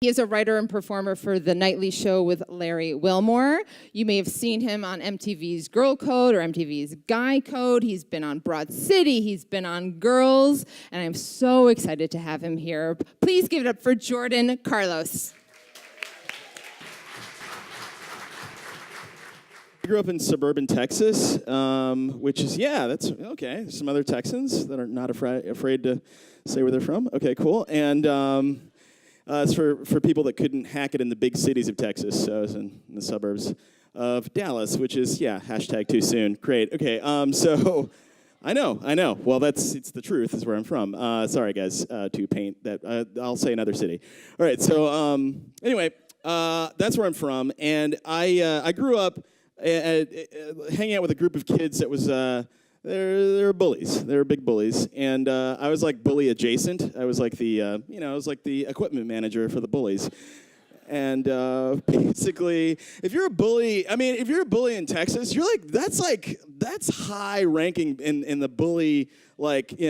He is a writer and performer for The Nightly Show with Larry Wilmore. You may have seen him on MTV's Girl Code or MTV's Guy Code. He's been on Broad City. He's been on Girls. And I'm so excited to have him here. Please give it up for Jordan Carlos. I grew up in suburban Texas, which is, that's okay. Some other Texans that are not afraid to say where they're from. Okay, cool. And it's for people that couldn't hack it in the big cities of Texas. So I was in the suburbs of Dallas, which is, hashtag too soon. Great. Okay, so I know. Well, it's the truth is where I'm from. Sorry, guys, to paint that. I'll say another city. All right, so anyway, that's where I'm from. And I grew up hanging out with a group of kids that was... They're bullies. They were big bullies, and I was like bully adjacent. I was like the the equipment manager for the bullies. And basically, if you're a bully in Texas, you're that's high ranking in the bully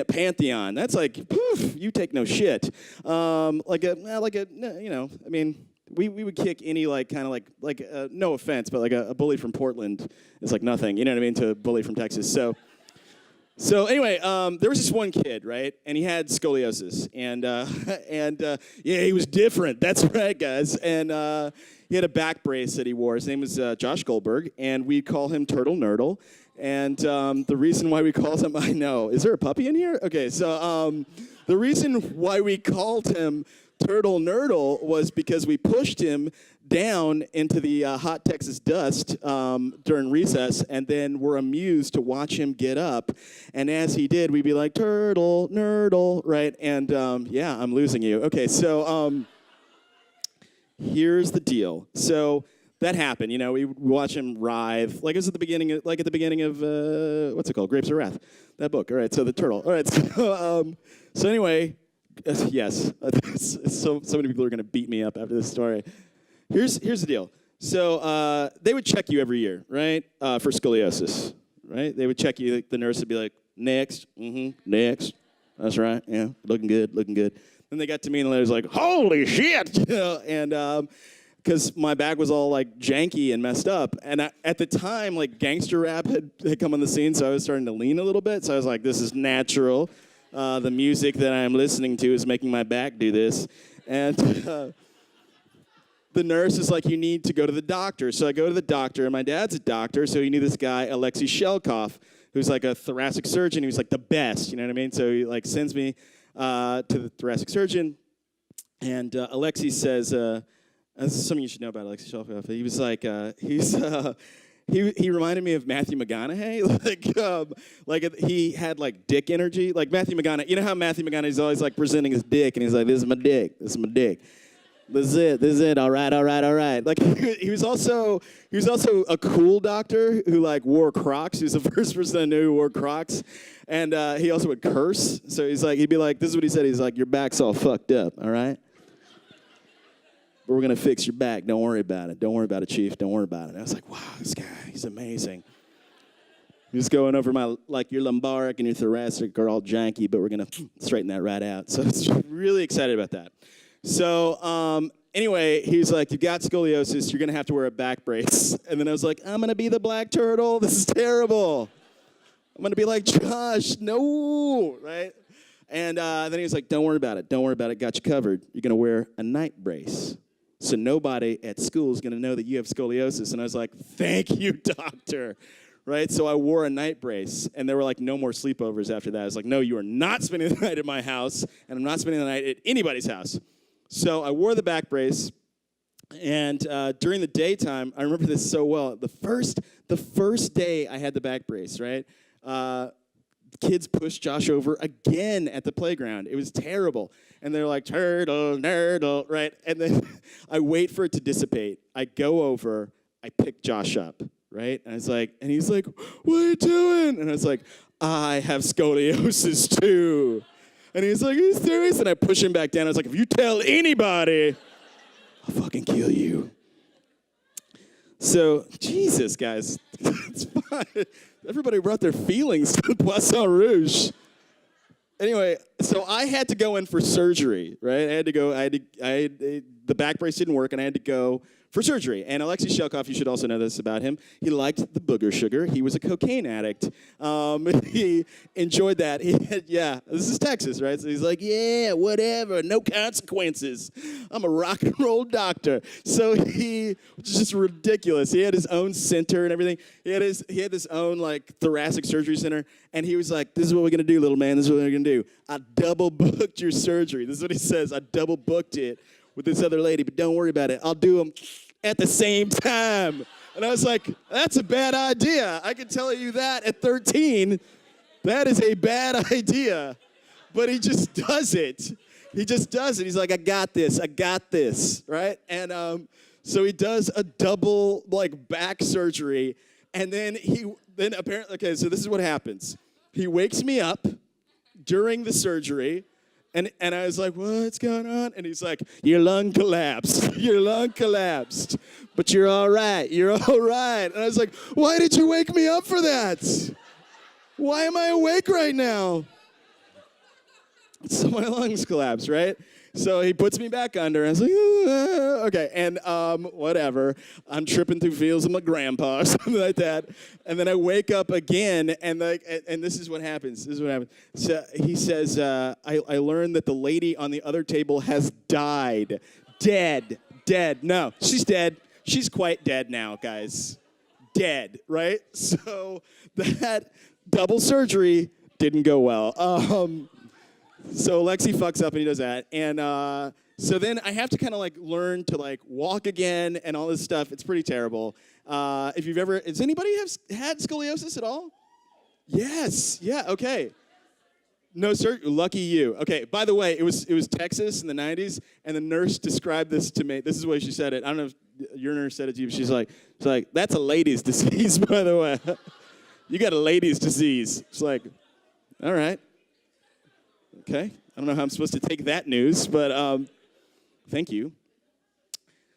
pantheon. That's like poof, you take no shit. We would kick any no offense, but a bully from Portland is like nothing. You know what I mean, to a bully from Texas. So anyway, there was this one kid, right, and he had scoliosis, and he was different. That's right, guys. And he had a back brace that he wore. His name was Josh Goldberg, and we call him Turtle Nerdle. And the reason why we called him, I know, is there a puppy in here? Okay, so the reason why we called him Turtle Nerdle was because we pushed him down into the hot Texas dust during recess, and then were amused to watch him get up. And as he did, we'd be like, Turtle Nerdle, right? And I'm losing you. Okay, so here's the deal. So that happened. You know, we watch him writhe, like it was at the beginning of what's it called, Grapes of Wrath, that book. All right, so the turtle. All right, so anyway. Yes, so many people are going to beat me up after this story. Here's the deal. So they would check you every year, right, for scoliosis, right? They would check you. The nurse would be like, next, next. That's right, yeah, looking good. Then they got to me and they was like, holy shit, and because my back was all like janky and messed up. And at the time, like gangster rap had come on the scene, so I was starting to lean a little bit. So I was like, this is natural. The music that I'm listening to is making my back do this. And the nurse is like, you need to go to the doctor. So I go to the doctor, and my dad's a doctor, so he knew this guy, Alexei Shelkov, who's like a thoracic surgeon. He was like the best, you know what I mean? So he like sends me to the thoracic surgeon, and Alexei says, this is something you should know about Alexei Shelkov. He was like, He reminded me of Matthew McConaughey, he had like dick energy, like Matthew McConaughey. You know how Matthew McConaughey's always like presenting his dick, and he's like, "This is my dick, this is it, all right." Like he was also a cool doctor who like wore Crocs. He was the first person I knew who wore Crocs, and he also would curse. So he'd be like, this is what he said. He's like, your back's all fucked up, all right. But we're going to fix your back. Don't worry about it. Don't worry about it, Chief. Don't worry about it. And I was like, wow, this guy, he's amazing. He's going over your lumbar and your thoracic are all janky, but we're going to straighten that right out. So I was really excited about that. So anyway, he's like, you got scoliosis. You're going to have to wear a back brace. And then I was like, I'm going to be the black turtle. This is terrible. I'm going to be like, Josh, no, right? And then he was like, don't worry about it. Don't worry about it. Got you covered. You're going to wear a night brace. So nobody at school is going to know that you have scoliosis. And I was like, thank you, doctor. Right? So I wore a night brace, and there were like no more sleepovers after that. I was like, no, you are not spending the night at my house, and I'm not spending the night at anybody's house. So I wore the back brace, and during the daytime, I remember this so well. The first day I had the back brace, right? Kids pushed Josh over again at the playground. It was terrible. And they're like, turtle, nerdle, right? And then I wait for it to dissipate. I go over, I pick Josh up, right? And he's like, what are you doing? And I was like, I have scoliosis too. And he's like, are you serious? And I push him back down. I was like, if you tell anybody, I'll fucking kill you. So, Jesus, guys, it's fine. Everybody brought their feelings to the Poisson Rouge. Anyway, so I had to go in for surgery, right? I had to the back brace didn't work, and I had to go for surgery. And Alexei Shelkov, you should also know this about him. He liked the booger sugar. He was a cocaine addict. He enjoyed that. This is Texas, right? So he's like, yeah, whatever, no consequences. I'm a rock and roll doctor. So which is just ridiculous. He had his own center and everything. He had his own like thoracic surgery center, and he was like, this is what we're gonna do, little man. This is what we're gonna do. I double booked your surgery. This is what he says. I double booked it with this other lady, but don't worry about it. I'll do them at the same time. And I was like, that's a bad idea. I can tell you that at 13. That is a bad idea. But he just does it. He just does it. He's like, I got this, right? And so he does a double like back surgery, and then apparently, okay, so this is what happens. He wakes me up during the surgery, and I was like, what's going on? And he's like, your lung collapsed. Your lung collapsed. But you're all right. You're all right. And I was like, why did you wake me up for that? Why am I awake right now? So my lungs collapsed, right? So he puts me back under. I was like, okay. And whatever. I'm tripping through fields with my grandpa or something like that. And then I wake up again, and this is what happens. So he says, I learned that the lady on the other table has died. Dead. No, she's dead. She's quite dead now, guys. Dead, right? So that double surgery didn't go well. So Lexi fucks up and he does that. And so then I have to kind of like learn to like walk again and all this stuff. It's pretty terrible. Does anybody have had scoliosis at all? Yes. Yeah, okay. No, sir. Lucky you. Okay, by the way, it was Texas in the 90s, and the nurse described this to me. This is the way she said it. I don't know if your nurse said it to you, but she's like, that's a lady's disease, by the way. You got a lady's disease. It's like, all right. Okay, I don't know how I'm supposed to take that news, but thank you.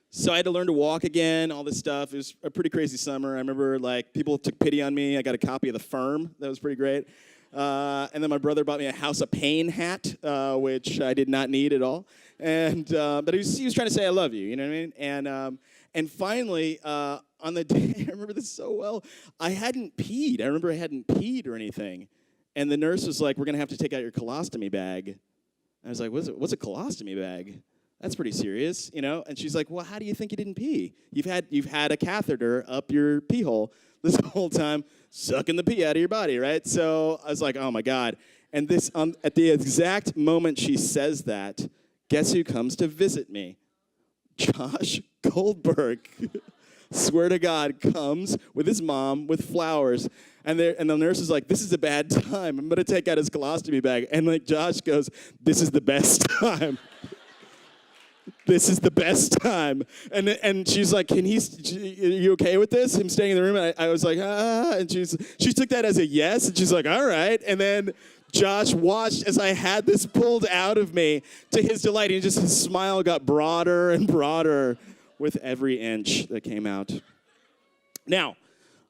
So I had to learn to walk again, all this stuff. It was a pretty crazy summer. I remember, like, people took pity on me. I got a copy of The Firm. That was pretty great. And then my brother bought me a House of Pain hat, which I did not need at all. And but he was trying to say I love you, you know what I mean? And finally, on the day, I remember this so well, I hadn't peed. I remember I hadn't peed or anything. And the nurse was like, we're going to have to take out your colostomy bag. I was like, what's a colostomy bag? That's pretty serious, you know? And she's like, well, how do you think you didn't pee? You've had a catheter up your pee hole this whole time, sucking the pee out of your body, right? So I was like, oh, my God. And this at the exact moment she says that, guess who comes to visit me? Josh Goldberg. Swear to God, comes with his mom with flowers. And the nurse is like, this is a bad time. I'm going to take out his colostomy bag. And like Josh goes, this is the best time. This is the best time. And she's like, are you okay with this? Him staying in the room? And I was like, ah. And she took that as a yes. And she's like, all right. And then Josh watched as I had this pulled out of me to his delight. And just his smile got broader and broader with every inch that came out. Now,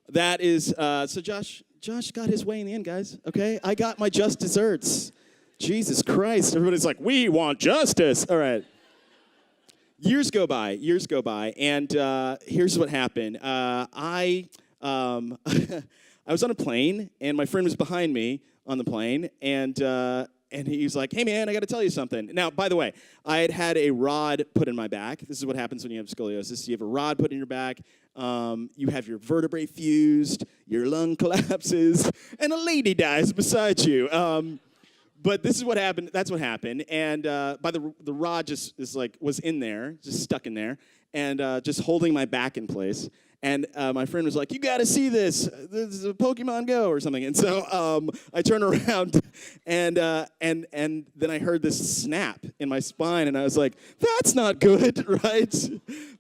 that is, so Josh got his way in the end, guys, okay? I got my just desserts. Jesus Christ. Everybody's like, we want justice. All right. Years go by, and here's what happened. I was on a plane, and my friend was behind me on the plane, and he was like, hey, man, I got to tell you something. Now, by the way, I had a rod put in my back. This is what happens when you have scoliosis. You have a rod put in your back. You have your vertebrae fused. Your lung collapses. And a lady dies beside you. But this is what happened. That's what happened. And by the rod just was in there, just stuck in there, and just holding my back in place. And my friend was like, you got to see this. This is a Pokemon Go or something. And so I turned around, and then I heard this snap in my spine, and I was like, that's not good, right?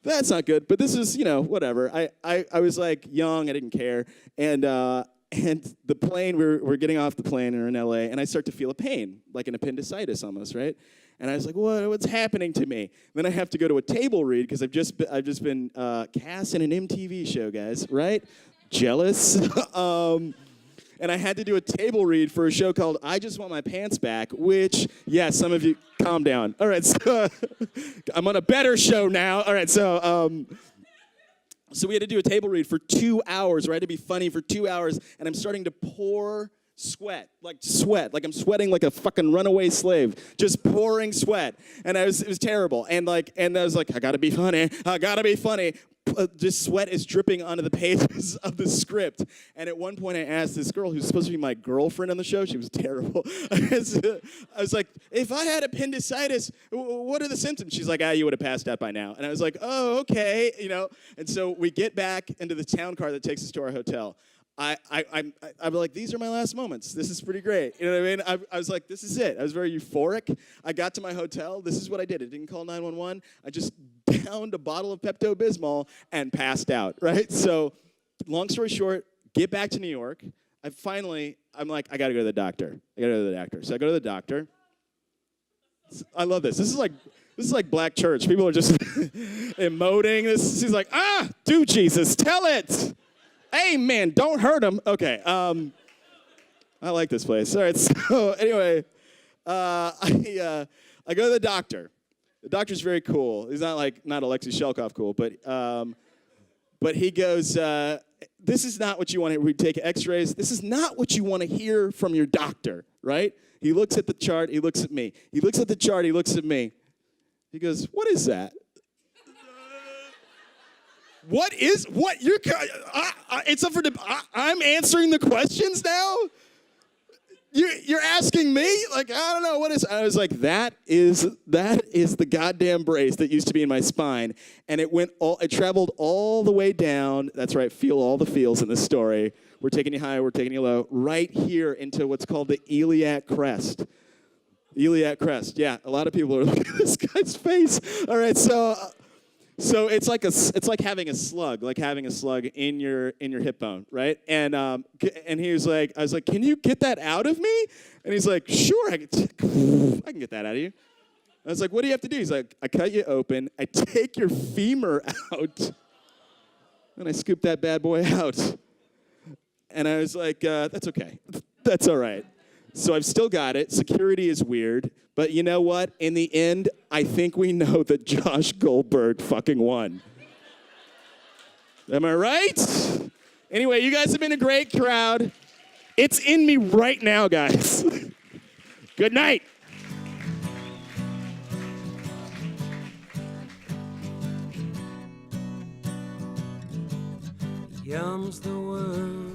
That's not good. But this is, whatever. I was like young. I didn't care. And the plane, we're getting off the plane, and we're in L.A., and I start to feel a pain, like an appendicitis almost, right? And I was like, what's happening to me? Then I have to go to a table read because I've just been cast in an MTV show, guys, right? Jealous. and I had to do a table read for a show called I Just Want My Pants Back, which, yeah, some of you, calm down. All right, so I'm on a better show now. All right, so we had to do a table read for 2 hours, right, to be funny for 2 hours, and I'm starting to pour sweat, like I'm sweating like a fucking runaway slave, just pouring sweat, and it was terrible, and I was like, I gotta be funny, just sweat is dripping onto the pages of the script, and at one point I asked this girl who's supposed to be my girlfriend on the show, she was terrible, I was like, if I had appendicitis, what are the symptoms? She's like, you would have passed out by now, and I was like, oh, okay, and so we get back into the town car that takes us to our hotel. I'm like, these are my last moments. This is pretty great. You know what I mean? I was like, this is it. I was very euphoric. I got to my hotel. This is what I did. I didn't call 911. I just downed a bottle of Pepto-Bismol and passed out, right? So long story short, get back to New York. I'm like, I got to go to the doctor. So I go to the doctor. I love this. This is like Black church. People are just emoting. She's like, do Jesus, tell it. Amen. Don't hurt him. Okay. I like this place. All right. So anyway, I go to the doctor. The doctor's very cool. He's not Alexei Shelkov cool, but he goes, this is not what you want to hear. We take X-rays. This is not what you want to hear from your doctor, right? He looks at the chart. He looks at me. He looks at the chart. He looks at me. He goes, what is that? It's up for I'm answering the questions now? You're asking me? Like, I don't know, what is, I was like, that is the goddamn brace that used to be in my spine. And it traveled all the way down. That's right, feel all the feels in this story. We're taking you high, we're taking you low, right here into what's called the iliac crest. Iliac crest, yeah, a lot of people are looking at this guy's face. All right, so it's like having a slug in your hip bone, right? And he was like, I was like, can you get that out of me? And he's like, sure, I can get that out of you. I was like, what do you have to do? He's like, I cut you open, I take your femur out, and I scoop that bad boy out. And I was like, that's okay, that's all right. So I've still got it. Security is weird. But you know what? In the end, I think we know that Josh Goldberg fucking won. Am I right? Anyway, you guys have been a great crowd. It's in me right now, guys. Good night. Yum's the word.